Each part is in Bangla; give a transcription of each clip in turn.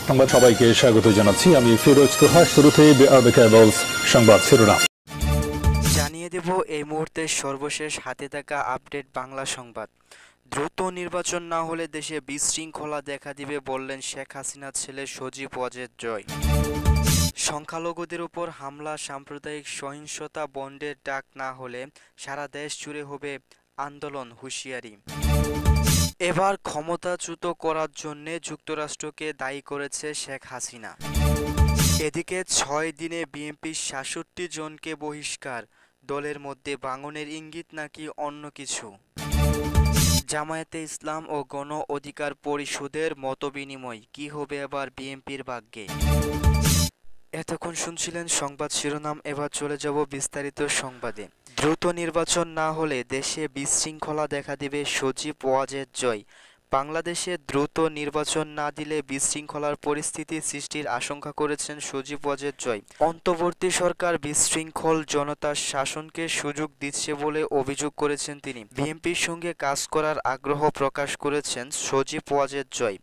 সংবাদ সবাইকে স্বাগত জানাচ্ছি। আমি ফিরোজ তোহা। শুরুতেই সংবাদ শিরোনাম জানিয়ে দেব এই মুহূর্তে সর্বশেষ হাতে থাকা আপডেট বাংলা সংবাদ। দ্রুত নির্বাচন না হলে দেশে বিশৃঙ্খলা দেখা দিবে বললেন শেখ হাসিনার ছেলে সজীব ওয়াজেদ জয়। সংখ্যালঘুদের উপর হামলা, সাম্প্রদায়িক সহিংসতা বন্ধের ডাক না হলে সারা দেশ জুড়ে হবে আন্দোলন, হুঁশিয়ারি। এবার ক্ষমতাচ্যুত করার জন্যে যুক্তরাষ্ট্রকে দায়ী করেছে শেখ হাসিনা। এদিকে 6 দিনে বিএনপির ৬৭ জনকে বহিষ্কার, দলের মধ্যে ভাঙনের ইঙ্গিত নাকি অন্য কিছু। জামায়াতে ইসলাম ও গণ অধিকার পরিষদের মতবিনিময়, কি হবে এবার বিএনপির ভাগ্যে। এতক্ষণ শুনছিলেন সংবাদ শিরোনাম, এবার চলে যাব বিস্তারিত সংবাদে। দ্রুত নির্বাচন না হলে দেশে বিশৃঙ্খলা দেখা দেবে, সজীব ওয়াজেদ জয়। বাংলাদেশে দ্রুত নির্বাচন না দিলে বিশৃঙ্খলার পরিস্থিতি সৃষ্টির আশঙ্কা করেছেন সজীব ওয়াজেদ জয়। অন্তর্বর্তী সরকার বিশৃঙ্খল জনতার শাসনকে সুযোগ দিচ্ছে বলে অভিযোগ করেছেন তিনি। বিএনপির সঙ্গে কাজ করার আগ্রহ প্রকাশ করেছেন সজীব ওয়াজেদ জয়।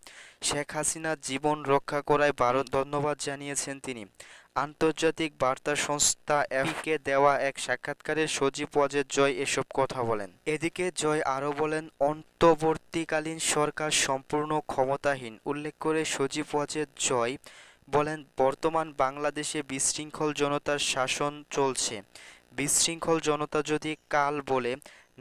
শেখ হাসিনার জীবন রক্ষা করায় ভারত ধন্যবাদ জানিয়েছেন তিনি। আন্তর্জাতিক বার্তা সংস্থা এফকে দেওয়া এক সাক্ষাৎকারে সজীব ওয়াজেদ জয় এসব কথা বলেন। এদিকে জয় আরও বলেন, অন্তর্বর্তীকালীন সরকার সম্পূর্ণ ক্ষমতাহীন উল্লেখ করে সজীব ওয়াজেদ জয় বলেন, বর্তমান বাংলাদেশে বিশৃঙ্খল জনতার শাসন চলছে। বিশৃঙ্খল জনতা যদি কাল বলে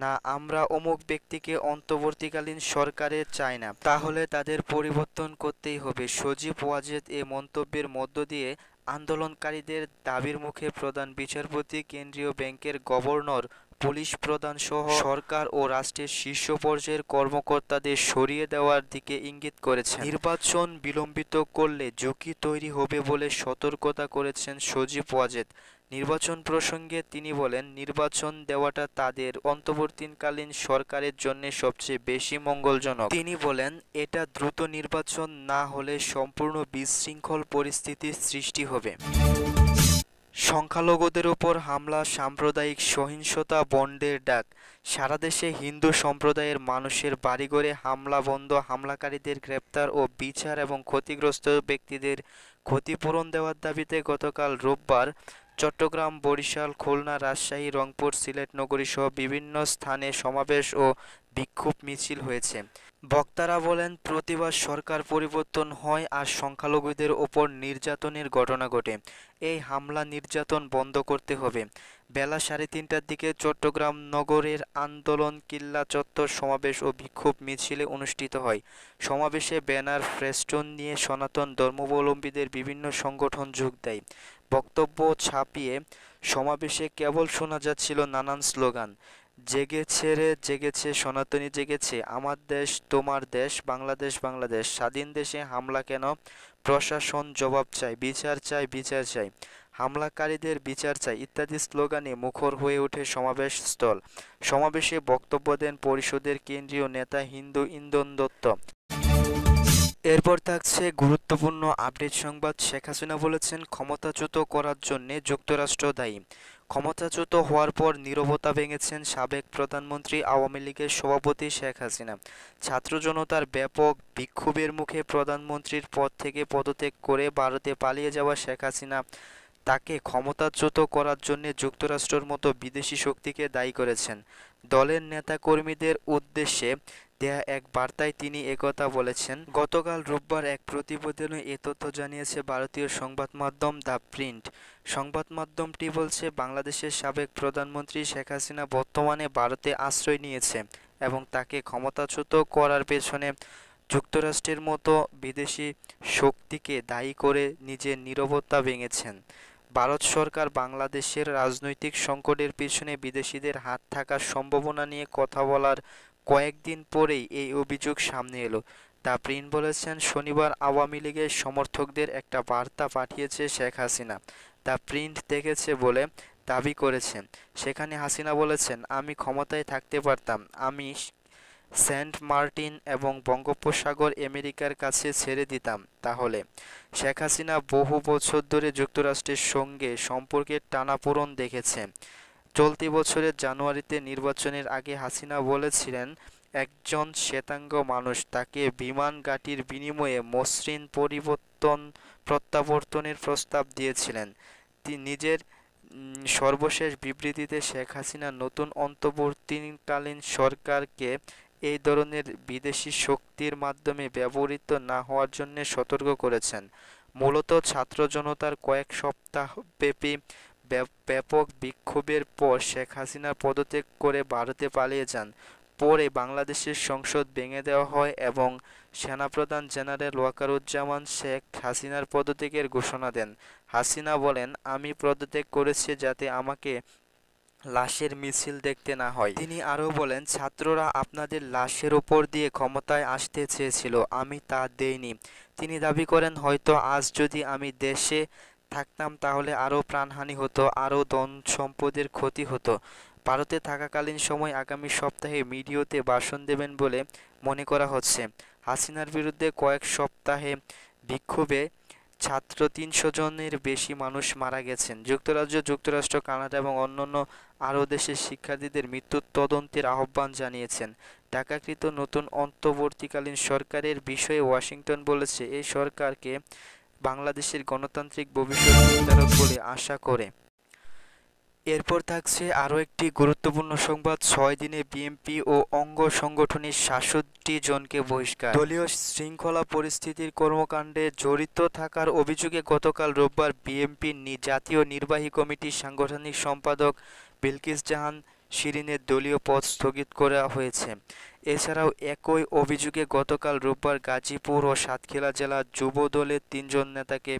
না আমরা অমুক ব্যক্তিকে অন্তর্বর্তীকালীন সরকারে চাই না, তাহলে তাদের পরিবর্তন করতেই হবে। সজীব ওয়াজেদ এ মন্তব্যের মধ্য দিয়ে আন্দোলনকারীদের দাবির মুখে প্রধান বিচারপতি, কেন্দ্রীয় ব্যাংকের গভর্নর, পুলিশ প্রধান সহ সরকার ও রাষ্ট্রের শীর্ষ পর্যায়ের কর্মকর্তাদের সরিয়ে দেওয়ার দিকে ইঙ্গিত করেছেন। নির্বাচন বিলম্বিত করলে ঝুঁকি তৈরি হবে বলে সতর্কতা করেছেন সজীব ওয়াজেদ। নির্বাচন প্রসঙ্গে তিনি বলেন, নির্বাচন দেওয়াটা তাদের অন্তর্বর্তীকালীন সরকারের জন্য সবচেয়ে বেশি মঙ্গলজনক। তিনি বলেন, এটা দ্রুত নির্বাচন না হলে সম্পূর্ণ বিশৃঙ্খল পরিস্থিতির সৃষ্টি হবে। সংখ্যালঘুদের উপর হামলা, সাম্প্রদায়িক সহিংসতা বন্ধের ডাক। সারা দেশে হিন্দু সম্প্রদায়ের মানুষের বাড়িঘরে হামলা বন্ধ, হামলাকারীদের গ্রেপ্তার ও বিচার এবং ক্ষতিগ্রস্ত ব্যক্তিদের ক্ষতিপূরণ দেওয়ার দাবিতে গতকাল রোববার চট্টগ্রাম, বরিশাল, খুলনা, রাজশাহী, রংপুর, সিলেট নগরীসহ বিভিন্ন স্থানে সমাবেশ ও বিক্ষোভ মিছিল হয়েছে। বক্তারা বলেন, প্রতিবার সরকার পরিবর্তন হয় আর সংখ্যালঘুদের ওপর নির্যাতনের ঘটনা ঘটে। এই হামলা নির্যাতন বন্ধ করতে হবে। বেলা 3:30টার দিকে চট্টগ্রাম নগরের আন্দোলন কিল্লা চত্বর সমাবেশ ও বিক্ষোভ মিছিলে অনুষ্ঠিত হয়। সমাবেশে ব্যানার, ফেস্টুন নিয়ে সনাতন ধর্মাবলম্বীদের বিভিন্ন সংগঠন যোগ দেয়। বক্তব্য ছাপিয়ে সমাবেশে কেবল শোনা যাচ্ছিল নানান স্লোগান। জেগেছে রে জেগেছে, সনাতনী জেগেছে, আমার দেশ তোমার দেশ, বাংলাদেশ বাংলাদেশ, স্বাধীন দেশে হামলা কেন, প্রশাসন জবাব চাই, বিচার চাই বিচার চাই, হামলাকারীদের বিচার চাই ইত্যাদি স্লোগানে মুখর হয়ে ওঠে সমাবেশ স্থল। সমাবেশে বক্তব্য দেন পরিষদের কেন্দ্রীয় নেতা হিন্দু ইন্দন দত্ত। এরপর থাকছে গুরুত্বপূর্ণ আপডেট সংবাদ। শেখ হাসিনা বলেছেন, ক্ষমতাচ্যুত করার জন্য যুক্তরাষ্ট্র দায়ী। ক্ষমতাচ্যুত হওয়ার পর নীরবতা ভেঙেছেন সাবেক প্রধানমন্ত্রী, আওয়ামী লীগের সভাপতি শেখ হাসিনা। ছাত্র জনতার ব্যাপক বিক্ষোভের মুখে প্রধানমন্ত্রীর পদ থেকে পদত্যাগ করে ভারতে পালিয়ে যাওয়া শেখ হাসিনা তাকে ক্ষমতাচ্যুত করার জন্য যুক্তরাষ্ট্রের মতো বিদেশি শক্তিকে দায়ী করেছেন। দলের নেতাকর্মীদের উদ্দেশ্যে দেয়া এক বার্তায় তিনি একথা বলেছেন। গতকাল রোববার এক প্রতিবেদনে এ তথ্য জানিয়েছে ভারতীয় সংবাদ মাধ্যম দ্য প্রিন্ট। সংবাদ মাধ্যমটি বলছে, বাংলাদেশের সাবেক প্রধানমন্ত্রী শেখ হাসিনা বর্তমানে ভারতে আশ্রয় নিয়েছে এবং তাকে ক্ষমতাচ্যুত করার পেছনে যুক্তরাষ্ট্রের মতো বিদেশি শক্তিকে দায়ী করে নিজের নীরবতা ভেঙেছেন। ভারত সরকার বাংলাদেশের রাজনৈতিক সংকটের পিছনে বিদেশিদের হাত থাকার সম্ভাবনা নিয়ে কথা বলার কয়েকদিন পরেই এই অভিযোগ সামনে এলো। দ্য প্রিন্ট বলেছেন, শনিবার আওয়ামী লীগের সমর্থকদের একটা বার্তা পাঠিয়েছে শেখ হাসিনা। দ্য প্রিন্ট দেখেছে বলে দাবি করেছেন। সেখানে হাসিনা বলেছেন, আমি ক্ষমতায় থাকতে পারতাম, আমি সেন্ট মার্টিন এবং বঙ্গোপসাগর আমেরিকার কাছে ছেড়ে দিতাম। তাহলে শেখ হাসিনা বহু বছর ধরে যুক্তরাষ্ট্রের সঙ্গে সম্পর্কের টানাপোড়েন দেখেছে। চলতি বছরের জানুয়ারিতে নির্বাচনের আগে হাসিনা বলেছিলেন, একজন শ্বেতাঙ্গ মানুষ তাকে বিমান ঘাঁটির বিনিময়ে মসৃণ পরিবর্তন প্রত্যাবর্তনের প্রস্তাব দিয়েছিলেন। নিজের সর্বশেষ বিবৃতিতে শেখ হাসিনা নতুন অন্তর্বর্তীকালীন সরকারকে এই ধরনের বিদেশি শক্তির মাধ্যমে ব্যবহৃত না হওয়ার জন্য সতর্ক করেছেন। মূলত ছাত্র জনতার কয়েক সপ্তাহব্যাপী ব্যাপক বিক্ষোভের পর শেখ হাসিনা পদত্যাগ করে ভারতে পালিয়ে যান। পরে বাংলাদেশের সংসদ ভেঙে দেওয়া হয় এবং সেনাপ্রধান জেনারেল ওয়াকারুজ্জামান শেখ হাসিনার পদত্যাগের ঘোষণা দেন। হাসিনা বলেন, আমি পদত্যাগ করেছি যাতে আমাকে লাশের মিছিল দেখতে না হয়। তিনি আরও বলেন, ছাত্ররা আপনাদের লাশের ওপর দিয়ে ক্ষমতায় আসতে চেয়েছিল, আমি তা দেইনি। তিনি দাবি করেন, হয়তো আজ যদি আমি দেশে থাকতাম তাহলে আরও প্রাণহানি হতো, আরও ধন সম্পদের ক্ষতি হতো। ভারতে থাকাকালীন সময় আগামী সপ্তাহে মিডিয়াতে ভাষণ দেবেন বলে মনে করা হচ্ছে। হাসিনার বিরুদ্ধে কয়েক সপ্তাহে বিক্ষোভে ছাত্র ৩০০ জনের বেশি মানুষ মারা গেছেন। যুক্তরাজ্য, যুক্তরাষ্ট্র, কানাডা এবং অন্যান্য আরও দেশের শিক্ষার্থীদের মৃত্যুর তদন্তের আহ্বান জানিয়েছেন। ঢাকাকৃত নতুন অন্তর্বর্তীকালীন সরকারের বিষয়ে ওয়াশিংটন বলেছে, এই সরকারকে বাংলাদেশের গণতান্ত্রিক ভবিষ্যৎ নির্ধারক বলে আশা করে। এরপর থাকছে আরও একটি গুরুত্বপূর্ণ সংবাদ। ৬ দিনে বিএনপি ও অঙ্গ সংগঠনের ৬৭ জনকে বহিষ্কার। দলীয় শৃঙ্খলা পরিস্থিতির কর্মকাণ্ডে জড়িত থাকার অভিযোগে গতকাল রোববার বিএনপির জাতীয় নির্বাহী কমিটির সাংগঠনিক সম্পাদক বিলকিস জাহান শিরিনের দলীয় পদ স্থগিত করা হয়েছে। এছাড়াও একই অভিযোগে গতকাল রোববার গাজীপুর ও সাতক্ষীরা জেলার যুব দলের ৩ জন নেতাকে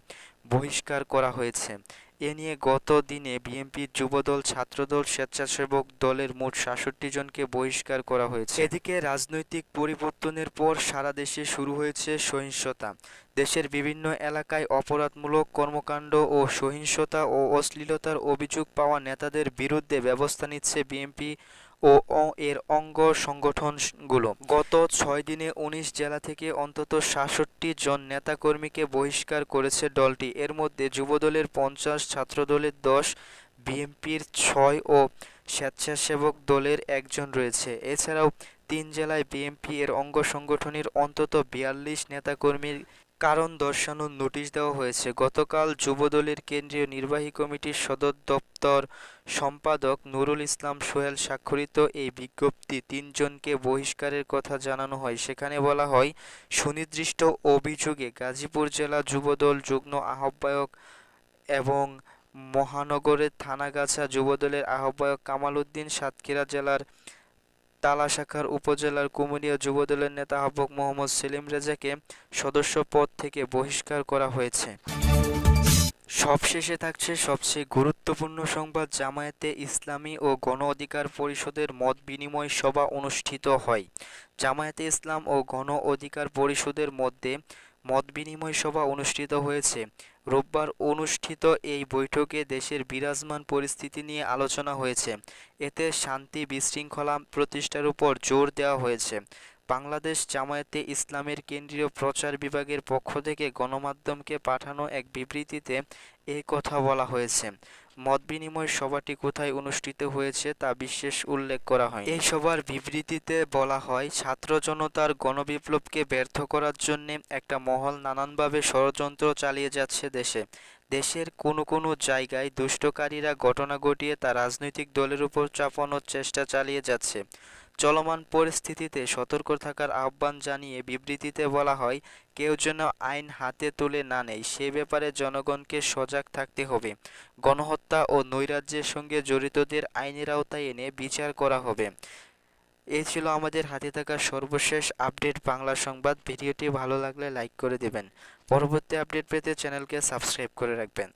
বহিষ্কার করা হয়েছে। এ নিয়ে গত দিনে বিএনপির যুবদল, ছাত্রদল, স্বেচ্ছাসেবক দলের মোট ৬৭ জনকে বহিষ্কার করা হয়েছে। এদিকে রাজনৈতিক পরিবর্তনের পর সারা দেশে শুরু হয়েছে সহিংসতা। দেশের বিভিন্ন এলাকায় অপরাধমূলক কর্মকাণ্ড ও সহিংসতা ও অশ্লীলতার অভিযোগ পাওয়া নেতাদের বিরুদ্ধে ব্যবস্থা নিচ্ছে বিএনপি ও এর অঙ্গ সংগঠনগুলো। গত ৬ দিনে ১৯ জেলা থেকে অন্তত ৬৭ জন নেতাকর্মীকে বহিষ্কার করেছে দলটি। এর মধ্যে যুবদলের ৫০, ছাত্রদলের ১০, বিএনপির ৬ ও স্বেচ্ছাসেবক দলের ১ জন রয়েছে। এছাড়াও ৩ জেলায় বিএনপি এর অঙ্গ সংগঠনের অন্তত ৪২ নেতাকর্মীর কারণ দর্শানোর নোটিশ দেওয়া হয়েছে। গতকাল যুবদলের কেন্দ্রীয় নির্বাহী কমিটির সদর দপ্তর সম্পাদক নুরুল ইসলাম সোহেল স্বাক্ষরিত এই বিজ্ঞপ্তি ৩ জনকে বহিষ্কারের কথা জানানো হয়। সেখানে বলা হয়, সুনির্দিষ্ট অভিযোগে গাজীপুর জেলা যুবদল যুগ্ম আহ্বায়ক এবং মহানগরের থানাগাছা যুবদলের আহ্বায়ক কামাল উদ্দিন, সাতক্ষীরা জেলার তালা শাখার উপজেলার কুমুরিয়া যুবদলের নেতা আহ্বায়ক মোহাম্মদ সেলিম রেজাকে সদস্য পদ থেকে বহিষ্কার করা হয়েছে। সবশেষে থাকছে সবচেয়ে গুরুত্বপূর্ণ সংবাদ। জামায়াতে ইসলামী ও গণ অধিকার পরিষদের মত বিনিময় সভা অনুষ্ঠিত হয়। জামায়াতে ইসলাম ও গণ অধিকার পরিষদের মধ্যে মত বিনিময় সভা অনুষ্ঠিত হয়েছে। রোববার অনুষ্ঠিত এই বৈঠকে দেশের বিরাজমান পরিস্থিতি নিয়ে আলোচনা হয়েছে। এতে শান্তি বিশৃঙ্খলা প্রতিষ্ঠার উপর জোর দেওয়া হয়েছে। বাংলাদেশ জামায়াতে ইসলামের কেন্দ্রীয় প্রচার বিভাগের পক্ষ থেকে গণমাধ্যমকে পাঠানো এক বিবৃতিতে এই কথা বলা হয়েছে। মতবিনিময় সভাটি কোথায় অনুষ্ঠিত হয়েছে তা বিশেষ উল্লেখ করা হয়। এই সভার বিবৃতিতে বলা হয়, ছাত্র জনতার গণবিপ্লবকে ব্যর্থ করার জন্য একটা মহল নানানভাবে ষড়যন্ত্র চালিয়ে যাচ্ছে। দেশের কোনো জায়গায় দুষ্টকারীরা ঘটনা ঘটিয়ে তা রাজনৈতিক দলের উপর চাপানোর চেষ্টা চালিয়ে যাচ্ছে। চলমান পরিস্থিতিতে সতর্ক থাকার আহ্বান জানিয়ে বিবৃতিতে বলা হয়, কেউ যেন আইন হাতে তুলে না নেয় সে ব্যাপারে জনগণকে সজাগ থাকতে হবে। গণহত্যা ও নৈরাজ্যের সঙ্গে জড়িতদের আইনের আওতায় এনে বিচার করা হবে। এই ছিল আমাদের হাতে থাকা সর্বশেষ আপডেট বাংলা সংবাদ। ভিডিওটি ভালো লাগলে লাইক করে দেবেন। পরবর্তী আপডেট পেতে চ্যানেলকে সাবস্ক্রাইব করে রাখবেন।